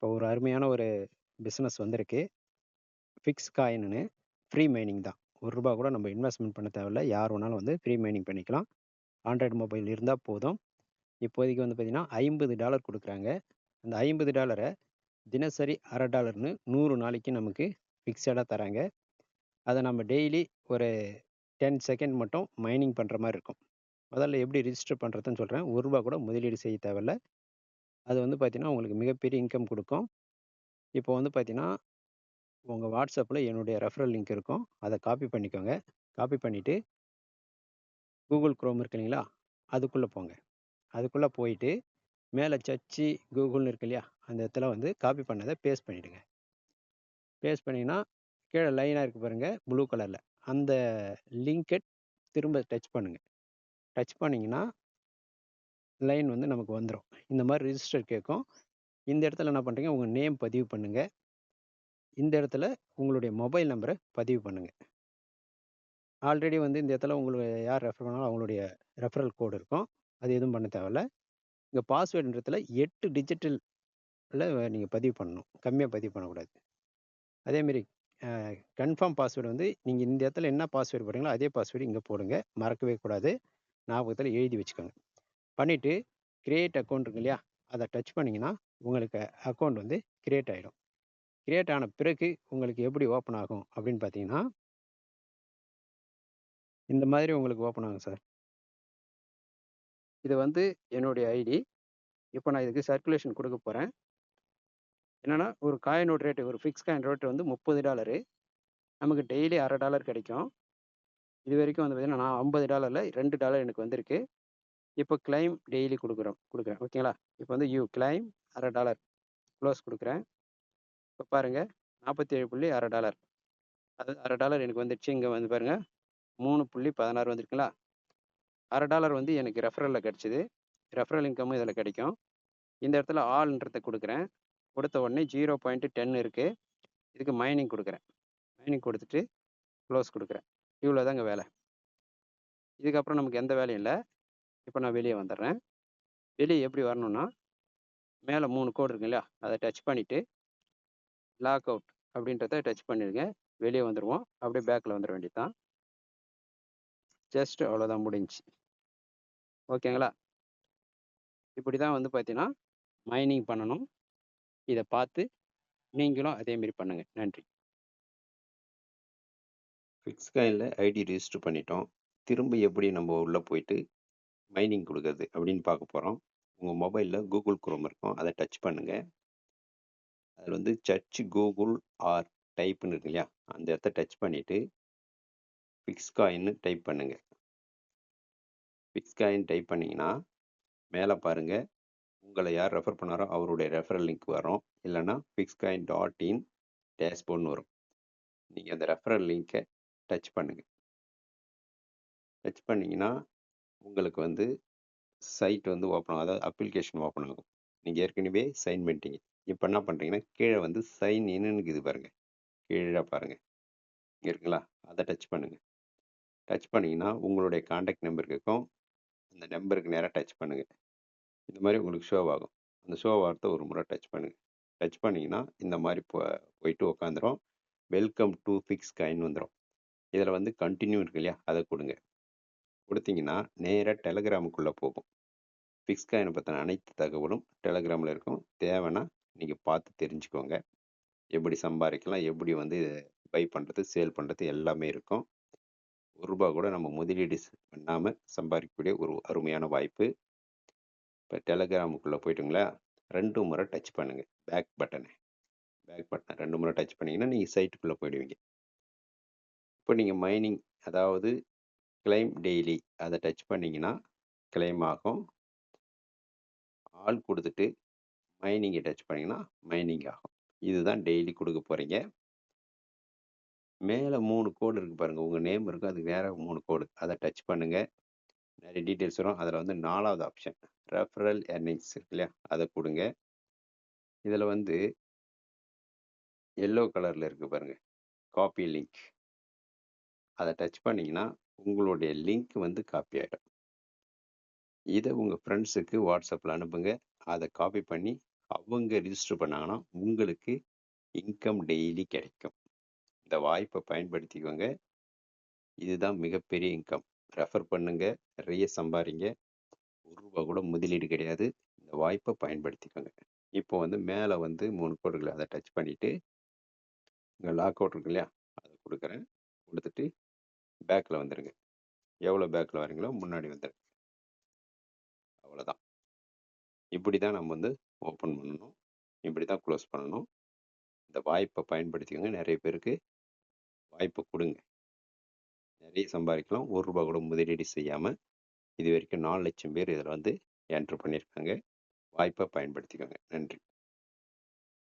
இப்போ ஒரு அருமையான ஒரு பிஸ்னஸ் வந்திருக்கு. ஃபிக்ஸ் காயின்னு ஃப்ரீ மைனிங் தான். ரூ. 1 கூட நம்ம இன்வெஸ்ட்மென்ட் பண்ண தேவையில்ல. யார் வேணாலும் வந்து ஃப்ரீ மைனிங் பண்ணிக்கலாம். ஆண்ட்ராய்டு மொபைல் இருந்தா போதும். இப்போதைக்கு வந்து பார்த்தீங்கன்னா, $50 குடுக்குறாங்க. அந்த $50 தினசரி $1/2ன்னு 100 நாளைக்கு நமக்கு ஃபிக்ஸடா தராங்க. அத நம்ம டெய்லி ஒரு 10 செகண்ட் மட்டும் மைனிங் பண்ற மாரி இருக்கும். முதல்ல எப்படி ரிஜிஸ்டர் பண்றதுன்னு சொல்றேன். ரூ. 1 கூட முதலீடு செய்ய தேவையில்ல. அது வந்து பார்த்தீங்கன்னா, உங்களுக்கு மிகப்பெரிய இன்கம் குடுக்கும். இப்போ வந்து பார்த்தீங்கன்னா, உங்க WhatsAppல என்னுடைய ரெஃபரல் லிங்க் இருக்கும். அத காப்பி பண்ணிக்கோங்க. காப்பி பண்ணிட்டு, Google Chrome இருக்கு இல்லைங்களா? அதுக்குள்ள போங்க. அதுக்குள்ள போயிட்டு, மேல சர்ச்சு கூகுள்னு இருக்கு இல்லையா? அந்த இடத்துல வந்து காப்பி பண்ணத பேஸ்ட் பண்ணிடுங்க. பேஸ்ட் பண்ணீங்கன்னா, கீழ லைனா இருக்கு பாருங்க, ப்ளூ கலர்ல. அந்த லிங்க திரும்ப டச் பண்ணுங்க. டச் பண்ணீங்கன்னா, லைன் வந்து நமக்கு வந்துரும். இந்த மாரி ரிஜிஸ்டர் கேட்கும். இந்த இடத்துல என்ன பண்றீங்க, உங்க நேம் பதிவு பண்ணுங்க. இந்த இடத்துல உங்களுடைய மொபைல் நம்பர பதிவு பண்ணுங்க. ஆல்ரெடி வந்து இந்த இடத்துல உங்களுக்கு யார் ரெஃபர் பண்ணாலும் அவங்களுடைய ரெஃபரல் கோடு இருக்கும். அது எதுவும் பண்ண தேவையில்ல. இங்க பாஸ்வேர்டுன்றதுல 8 டிஜிட்டல்ல நீங்க பதிவு பண்ணணும். கம்மியா பதிவு பண்ணக்கூடாது. அதேமாரி அ கன்ஃபார்ம் பாஸ்வேர்டு வந்து நீங்க இந்த இடத்துல என்ன பாஸ்வேர்டு போடுறீங்களோ, அதே பாஸ்வேர்டு இங்க போடுங்க. மறக்கவே கூடாது. ஞாபகத்துல எழுதி வச்சுக்கோங்க. பண்ணிட்டு கிரியேட் அக்கவுண்ட் இருக்கு இல்லையா? அத டச் பண்ணீங்கன்னா, உங்களுக்கு அக்கவுண்ட் வந்து கிரியேட் ஆயிடும். கிரியேட் ஆன பிறகு உங்களுக்கு எப்படி ஓப்பன் ஆகும் அப்படின்னு பார்த்தீங்கன்னா, இந்த மாதிரி உங்களுக்கு ஓப்பன் ஆகும் சார். இது வந்து என்னுடைய ஐடி. இப்போ நான் இதுக்கு சர்க்குலேஷன் குடுக்க போறேன். என்னன்னா, ஒரு காயினோட ரேட் ஒரு ஃபிக்ஸ் காயின் ரேட் வந்து $30. நமக்கு டெய்லி $1/2 கிடைக்கும். இதுவரைக்கும் வந்து பார்த்தீங்கன்னா, நான் $50ல $2 எனக்கு வந்திருக்கு. இப்போ கிளைம் டெய்லி குடுக்குறேன். ஓகேங்களா? இப்போ வந்து யூ கிளைம் $1/2 க்ளோஸ் குடுக்குறேன். இப்போ பாருங்க 47.1/2 அது $1/2 எனக்கு வந்துடுச்சு. இங்க வந்து பாருங்க 3.16 வந்திருக்குங்களா? $1/2 வந்து எனக்கு ரெஃபரல்ல கிடைச்சது. ரெஃபரல் இன்கமும் இதில கிடைக்கும். இந்த இடத்துல ஆல்ன்றத குடுக்குறேன். கொடுத்த உடனே 0.10 இருக்கு. இதுக்கு மைனிங் குடுக்குறேன். மைனிங் குடுத்துட்டு க்ளோஸ் குடுக்குறேன். இவ்வளோதாங்க வேலை. இதுக்கப்புறம் நமக்கு எந்த வேலையும் இல்ல. இப்போ நான் வெளிய வந்துடுறேன். வெளிய எப்படி வரணும்னா, மேல 3 கோடு இருக்கு இல்லையா? அத டச் பண்ணிட்டு, லாக் அவுட் அப்படின்றத டச் பண்ணிடுங்க. வெளிய வந்துருவோம். அப்படியே பேக்ல வந்துர வேண்டியது தான். ஜஸ்ட் அவ்வளோதான் முடிஞ்சுச்சு. ஓகேங்களா? இப்படி தான் வந்து பார்த்தீங்கன்னா, மைனிங் பண்ணணும். இத பார்த்து நீங்களும் அதே மாரி பண்ணுங்க. நன்றி. ஃபிக்ஸ் காயின்ல ஐடி ரிஜிஸ்டர் பண்ணிட்டோம். திரும்ப எப்படி நம்ம உள்ள போயிட்டு மைனிங் குடுக்குறது அப்படின்னு பார்க்க போறோம். உங்க மொபைல்ல Google Chrome இருக்கும். அத டச் பண்ணுங்க. அதுல வந்து சர்ச் கூகுள் ஆர் டைப்ன்னு இருக்கு இல்லையா? அந்த இடத்த டச் பண்ணிட்டு ஃபிக்ஸ் காயின்னு டைப் பண்ணுங்க. ஃபிக்ஸ் காயின் டைப் பண்ணீங்கன்னா, மேல பாருங்க உங்கள யார் ரெஃபர் பண்ணாரோ அவருடைய ரெஃபரல் லிங்க் வரும். இல்லன்னா fixcoin டாட் இன் டேஷ்போர்ட்ன்னு வரும். நீங்க அந்த ரெஃபரல் லிங்க்க டச் பண்ணுங்க. டச் பண்ணீங்கன்னா, உங்களுக்கு வந்து சைட் வந்து ஓப்பன் ஆகும். அதாவது அப்ளிகேஷன் ஓப்பன் ஆகும். நீங்க ஏற்கனவே சைன் பண்ணிட்டீங்க. இப்ப என்ன பண்றீங்கன்னா, கீழ வந்து சைன் இன்னு இருக்குது பாருங்க. கீழ பாருங்க. இங்க இருக்குங்களா? அத டச் பண்ணுங்க. டச் பண்ணீங்கன்னா, உங்களுடைய கான்டாக்ட் நம்பர் கேட்கும். அந்த நம்பருக்கு நேரா டச் பண்ணுங்க. இந்த மாரி உங்களுக்கு ஷோ ஆகும். அந்த ஷோ ஆவறத ஒரு முறை டச் பண்ணுங்க. டச் பண்ணீங்கன்னா, இந்த மாரி போயிட்டு உட்காந்துரும். வெல்கம் டூ ஃபிக்ஸ் காயின் வந்துரும். இதுல வந்து கன்டின்யூ இருக்கு இல்லையா? அத குடுங்க. குடுத்தீங்கன்னா, நேரா டெலகிராமுக்குள்ள போகும். ஃபிக்ஸ் காயின பத்தின அனைத்து தகவலும் டெலகிராம்ல இருக்கும். தேவைன்னா நீங்க பார்த்து தெரிஞ்சுக்கோங்க. எப்படி சம்பாரிக்கலாம், எப்படி வந்து பை பண்றது, சேல் பண்றது எல்லாமே இருக்கும். ரூ. 1 கூட நம்ம முதலீடு பண்ணாம சம்பாதிக்கக்கூடிய ஒரு அருமையான வாய்ப்பு. இப்ப டெலகிராமுக்குள்ள போயிட்டுங்களா, 2 முறை டச் பண்ணுங்க. பேக் பட்டன 2 முறை டச் பண்ணீங்கன்னா, நீங்க சைட்டுக்குள்ள போயிடுவீங்க. இப்ப நீங்க மைனிங் அதாவது கிளைம் டெய்லி அத டச் பண்ணீங்கன்னா, கிளைம் ஆகும். ஆல் குடுத்துட்டு மைனிங்க டச் பண்ணீங்கன்னா, மைனிங் ஆகும். இதுதான் டெய்லி குடுக்க போறீங்க. மேல 3 கோடு இருக்கு பாருங்க. உங்க நேம் இருக்கும். அதுக்கு நேரா 3 கோடு. அத டச் பண்ணுங்க. நெறைய டீட்டெயில்ஸ் வரும். அதுல வந்து 4வது ஆப்ஷன் ரெஃபரல் எர்னிங்ஸ் இருக்கு இல்லையா? அத குடுங்க. இதுல வந்து எல்லோ கலர்ல இருக்கு பாருங்க. Copy link. அத டச் பண்ணீங்கன்னா, உங்களுடைய லிங்க் வந்து காப்பி ஆயிடும். இத உங்க ஃப்ரெண்ட்ஸுக்கு WhatsAppல அனுப்புங்க. அத காப்பி பண்ணி அவங்க ரிஜிஸ்டர் பண்ணாங்கன்னா உங்களுக்கு இன்கம் டெய்லி கிடைக்கும். இந்த வாய்ப்பை பயன்படுத்திக்கோங்க. இதுதான் மிகப்பெரிய இன்கம். ரெஃபர் பண்ணுங்க, நிறைய சம்பாதிங்க. ரூபா கூட முதலீடு கிடையாது. இந்த வாய்ப்பை பயன்படுத்திக்கோங்க. இப்போ மேலே 3 கோடுகளை அதை டச் பண்ணிட்டு இங்கே லாக் அவுட் இருக்கு இல்லையா, அதை கொடுக்குறேன். கொடுத்துட்டு பேக்கில் வந்துடுங்க. எவ்வளோ பேக்கில் வரீங்களோ முன்னாடி வந்துடுங்க. அவ்வளோதான். இப்படி தான் நம்ம ஓப்பன் பண்ணணும், இப்படி தான் க்ளோஸ் பண்ணணும். இந்த வாய்ப்பை பயன்படுத்திக்கோங்க. நிறைய பேருக்கு வாய்ப்பை கொடுங்க. நிறைய சம்பாதிக்கலாம். ரூபா கூட முதலீடு செய்யாமல் இது வரைக்கும் 4 லட்சம் பேர் இதில் என்ட்ரு பண்ணியிருக்காங்க. வாய்ப்பை பயன்படுத்திக்கோங்க. நன்றி.